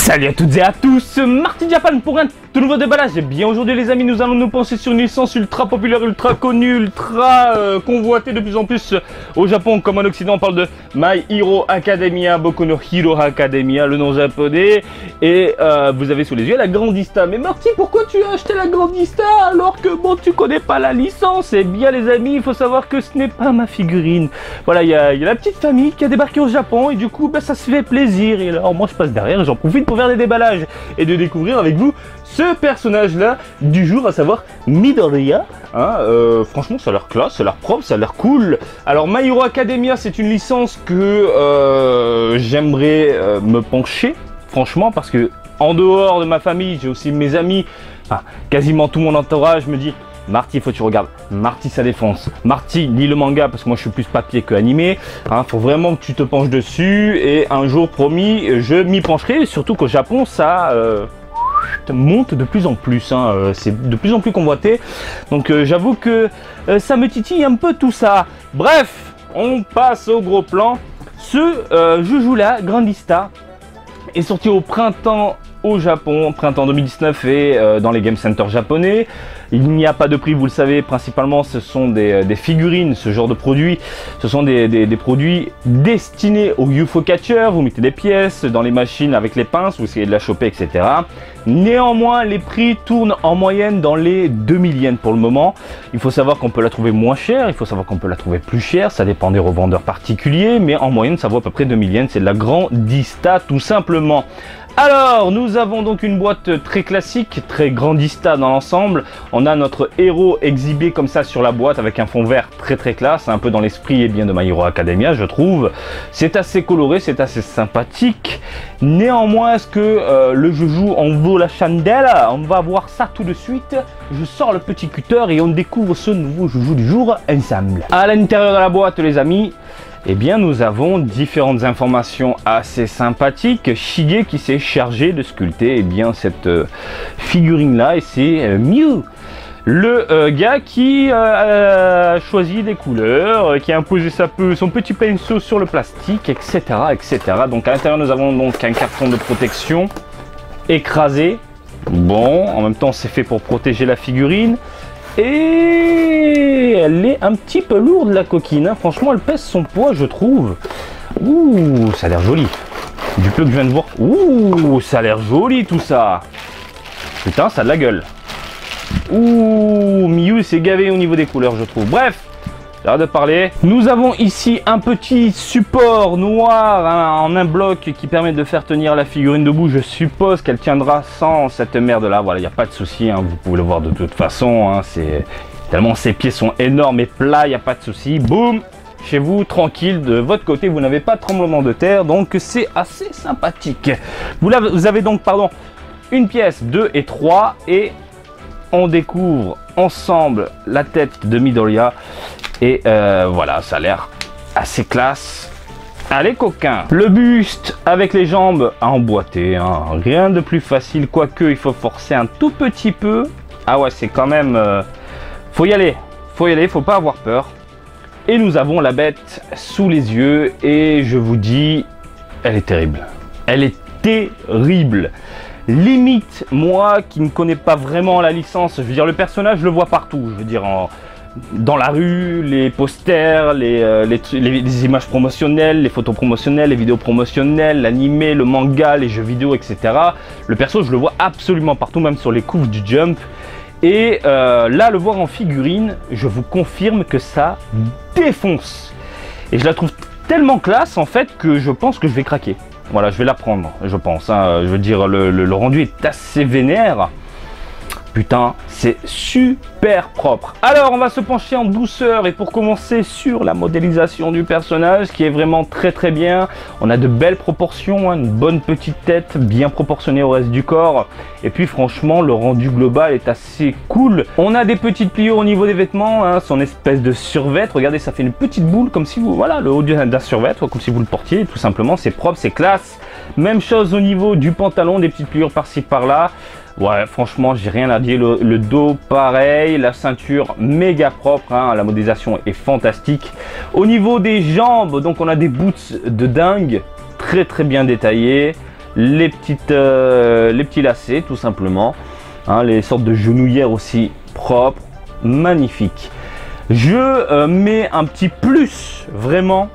Salut à toutes et à tous, Marty Japan pour un tout nouveau déballage. Et bien aujourd'hui les amis, nous allons nous pencher sur une licence ultra populaire, ultra connue, ultra convoitée de plus en plus au Japon. Comme en Occident on parle de My Hero Academia, Boku no Hero Academia, le nom japonais. Et vous avez sous les yeux la Grandista. Mais Marty, pourquoi tu as acheté la Grandista alors que bon tu connais pas la licence? Eh bien les amis, il faut savoir que ce n'est pas ma figurine. Voilà, il y a la petite famille qui a débarqué au Japon et du coup bah, ça se fait plaisir. Et alors moi je passe derrière et j'en profite pour faire des déballages et de découvrir avec vous ce personnage là du jour, à savoir Midoriya. Franchement ça a l'air classe, ça a l'air propre, ça a l'air cool. Alors My Hero Academia, c'est une licence que j'aimerais me pencher franchement, parce que en dehors de ma famille j'ai aussi mes amis, quasiment tout mon entourage me dit: Marty, faut que tu regardes. Marty, ça défonce. Marty, lis le manga parce que moi je suis plus papier que animé. Faut vraiment que tu te penches dessus et un jour, promis, je m'y pencherai. Surtout qu'au Japon, ça monte de plus en plus. C'est de plus en plus convoité. Donc j'avoue que ça me titille un peu tout ça. Bref, on passe au gros plan. Ce joujou là, Grandista, est sorti au printemps au Japon, printemps 2019 et dans les game centers japonais. Il n'y a pas de prix, vous le savez, principalement ce sont des figurines, ce genre de produits. Ce sont des produits destinés aux UFO catchers. Vous mettez des pièces dans les machines avec les pinces, vous essayez de la choper, etc. Néanmoins, les prix tournent en moyenne dans les 2000 yens pour le moment. Il faut savoir qu'on peut la trouver moins chère, il faut savoir qu'on peut la trouver plus chère, ça dépend des revendeurs particuliers, mais en moyenne ça vaut à peu près 2000 yens, c'est de la Grandista tout simplement. Alors, nous avons donc une boîte très classique, très Grandista dans l'ensemble. On a notre héros exhibé comme ça sur la boîte avec un fond vert très classe, un peu dans l'esprit et bien de My Hero Academia, je trouve. C'est assez coloré, c'est assez sympathique. Néanmoins, est-ce que le joujou en vaut la chandelle? On va voir ça tout de suite. Je sors le petit cutter et on découvre ce nouveau joujou du jour ensemble. À l'intérieur de la boîte, les amis, eh bien, nous avons différentes informations assez sympathiques. Shige qui s'est chargé de sculpter cette figurine là, et c'est Mew, le gars qui a choisi des couleurs, qui a imposé son petit pinceau sur le plastique, etc. Donc à l'intérieur nous avons donc un carton de protection écrasé. Bon, en même temps c'est fait pour protéger la figurine. Et elle est un petit peu lourde la coquine, franchement elle pèse son poids je trouve. Ouh, ça a l'air joli. Du peu que je viens de voir, ouh, ça a l'air joli tout ça. Putain, ça a de la gueule. Ouh, Mew s'est gavé au niveau des couleurs je trouve. Bref, j'arrête de parler. Nous avons ici un petit support noir en un bloc qui permet de faire tenir la figurine debout. Je suppose qu'elle tiendra sans cette merde là. Voilà, il n'y a pas de souci, vous pouvez le voir de toute façon. C'est tellement ses pieds sont énormes et plats, il n'y a pas de souci. Boum, chez vous, tranquille, de votre côté, vous n'avez pas de tremblement de terre, donc c'est assez sympathique. Vous avez donc, une pièce, 2 et 3, et on découvre ensemble la tête de Midoriya. Et voilà, ça a l'air assez classe. Allez coquin. Le buste avec les jambes emboîtées, rien de plus facile, quoique il faut forcer un tout petit peu. Ah ouais, c'est quand même... faut y aller, faut pas avoir peur. Et nous avons la bête sous les yeux et je vous dis, elle est terrible. Elle est terrible. Limite, moi qui ne connais pas vraiment la licence, je veux dire le personnage, je le vois partout, je veux dire dans la rue, les posters, les images promotionnelles, les photos promotionnelles, les vidéos promotionnelles, l'animé, le manga, les jeux vidéo, etc. Le perso, je le vois absolument partout, même sur les couves du Jump. Et là, le voir en figurine, je vous confirme que ça défonce. Et je la trouve tellement classe, en fait, que je pense que je vais craquer. Voilà, je vais la prendre, je pense. Je veux dire, le rendu est assez vénère. Putain, c'est super propre. Alors, on va se pencher en douceur et pour commencer sur la modélisation du personnage qui est vraiment très bien. On a de belles proportions, une bonne petite tête bien proportionnée au reste du corps. Et puis franchement, le rendu global est assez cool. On a des petites pliures au niveau des vêtements, son espèce de survêt. Regardez, ça fait une petite boule comme si vous... Voilà, le haut d'un survêt, comme si vous le portiez, tout simplement. C'est propre, c'est classe. Même chose au niveau du pantalon, des petites pliures par-ci par-là. Ouais, franchement, j'ai rien à dire. Le dos, pareil. La ceinture, méga propre. La modélisation est fantastique. Au niveau des jambes, donc on a des boots de dingue. Très bien détaillés. les petits lacets tout simplement, hein, les sortes de genouillères aussi propres, magnifiques. Je mets un petit plus vraiment.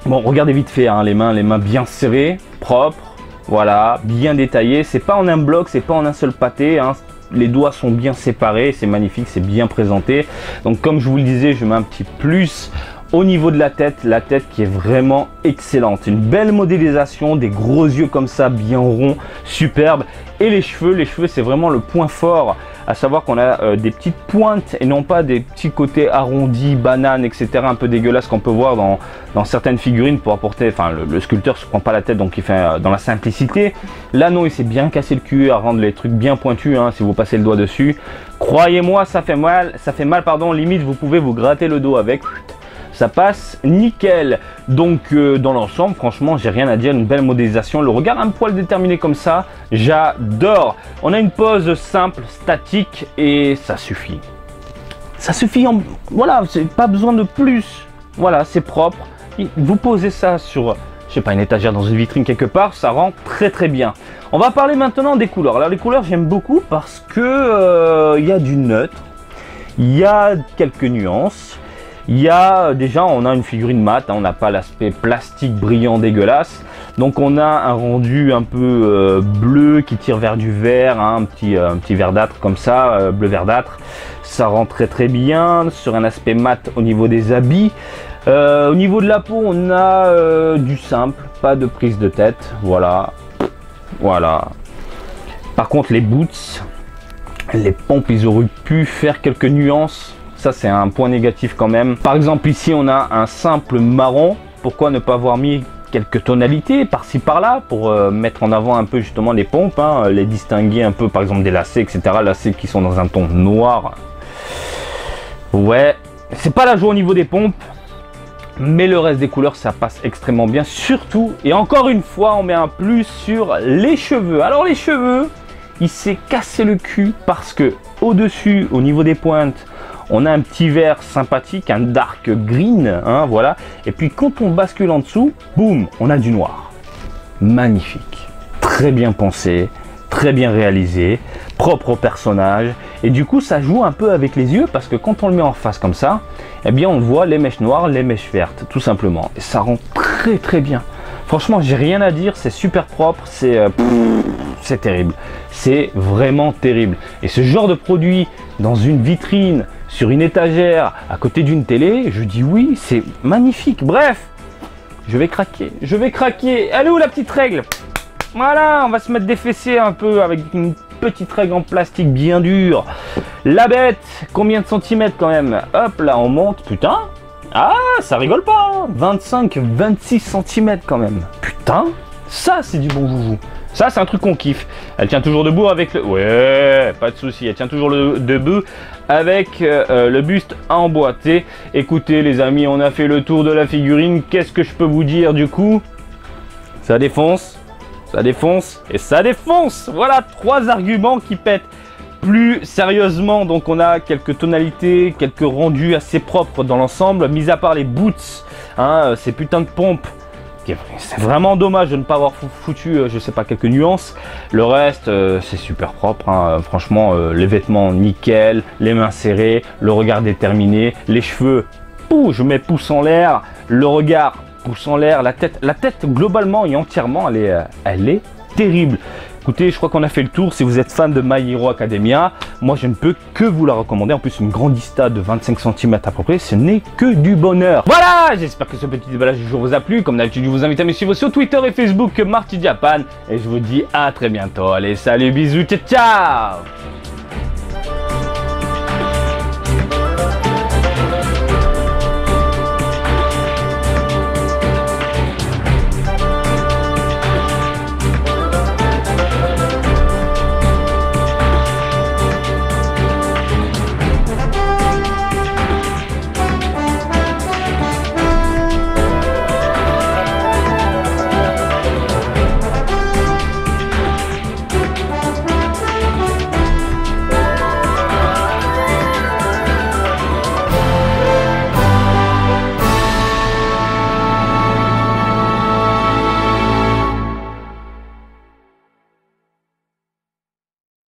Bon, regardez vite fait, hein, les mains bien serrées, propres, voilà, bien détaillées. C'est pas en un bloc, c'est pas en un seul pâté, hein. Les doigts sont bien séparés, c'est magnifique, c'est bien présenté. Donc comme je vous le disais, je mets un petit plus au niveau de la tête qui est vraiment excellente. Une belle modélisation, des gros yeux comme ça, bien ronds, superbes. Et les cheveux c'est vraiment le point fort, à savoir qu'on a des petites pointes et non pas des petits côtés arrondis, bananes, etc. un peu dégueulasses qu'on peut voir dans certaines figurines pour apporter, enfin le sculpteur se prend pas la tête, donc il fait dans la simplicité. Là non, il s'est bien cassé le cul à rendre les trucs bien pointus, hein, si vous passez le doigt dessus. Croyez-moi, ça fait mal, pardon, limite vous pouvez vous gratter le dos avec. Ça passe nickel. Donc dans l'ensemble, franchement, j'ai rien à dire. Une belle modélisation. Le regard un poil déterminé comme ça, j'adore. On a une pose simple, statique, et ça suffit. Ça suffit. Voilà, c'est pas besoin de plus. Voilà, c'est propre. Vous posez ça sur, je sais pas, une étagère dans une vitrine quelque part, ça rend très bien. On va parler maintenant des couleurs. Alors les couleurs, j'aime beaucoup parce que il y a du neutre, il y a quelques nuances. Il y a déjà, on a une figurine mate, hein, on n'a pas l'aspect plastique brillant dégueulasse. Donc on a un rendu un peu bleu qui tire vers du vert, hein, un petit verdâtre comme ça, bleu verdâtre. Ça rend très bien sur un aspect mat au niveau des habits. Au niveau de la peau, on a du simple, pas de prise de tête, voilà. Par contre les boots, les pompes, ils auraient pu faire quelques nuances. Ça c'est un point négatif quand même. Par exemple ici on a un simple marron. Pourquoi ne pas avoir mis quelques tonalités par-ci par-là pour mettre en avant un peu justement les pompes, hein, les distinguer un peu, par exemple des lacets, etc. Lacets qui sont dans un ton noir. Ouais, c'est pas la joie au niveau des pompes, mais le reste des couleurs ça passe extrêmement bien. Surtout, et encore une fois, on met un plus sur les cheveux. Alors les cheveux, il s'est cassé le cul parce que au-dessus, au niveau des pointes, on a un petit vert sympathique, un dark green, hein, voilà. Et puis quand on bascule en dessous, boum, on a du noir. Magnifique, très bien pensé, très bien réalisé, propre au personnage. Et du coup, ça joue un peu avec les yeux parce que quand on le met en face comme ça, eh bien, on voit les mèches noires, les mèches vertes, tout simplement. Et ça rend très bien. Franchement, j'ai rien à dire, c'est super propre, c'est terrible. C'est vraiment terrible. Et ce genre de produit dans une vitrine, sur une étagère, à côté d'une télé, je dis oui, c'est magnifique. Bref, je vais craquer. Elle est où la petite règle? Voilà, on va se mettre des fessées un peu avec une petite règle en plastique bien dure. La bête, combien de centimètres quand même? Hop, là on monte, putain. Ah, ça rigole pas, 25-26 cm quand même. Putain, ça c'est du bon joujou. Ça c'est un truc qu'on kiffe. Elle tient toujours debout avec le... Ouais, pas de souci, elle tient toujours debout avec le buste emboîté. Écoutez les amis, on a fait le tour de la figurine. Qu'est-ce que je peux vous dire du coup? Ça défonce, et ça défonce. Voilà, 3 arguments qui pètent. Plus sérieusement, donc on a quelques tonalités, quelques rendus assez propres dans l'ensemble, mis à part les boots, hein, ces putains de pompes. C'est vraiment dommage de ne pas avoir foutu, je sais pas, quelques nuances. Le reste, c'est super propre, hein. Franchement, les vêtements nickel, les mains serrées, le regard déterminé, les cheveux, je mets pouce en l'air, le regard, pouce en l'air, la tête globalement et entièrement, elle est terrible. Écoutez, je crois qu'on a fait le tour. Si vous êtes fan de My Hero Academia, moi je ne peux que vous la recommander. En plus, une grandista de 25 cm à peu près, ce n'est que du bonheur. Voilà, j'espère que ce petit déballage du jour vous a plu. Comme d'habitude, je vous invite à me suivre sur Twitter et Facebook, Marty Japan. Et je vous dis à très bientôt. Allez, salut, bisous, ciao, ciao.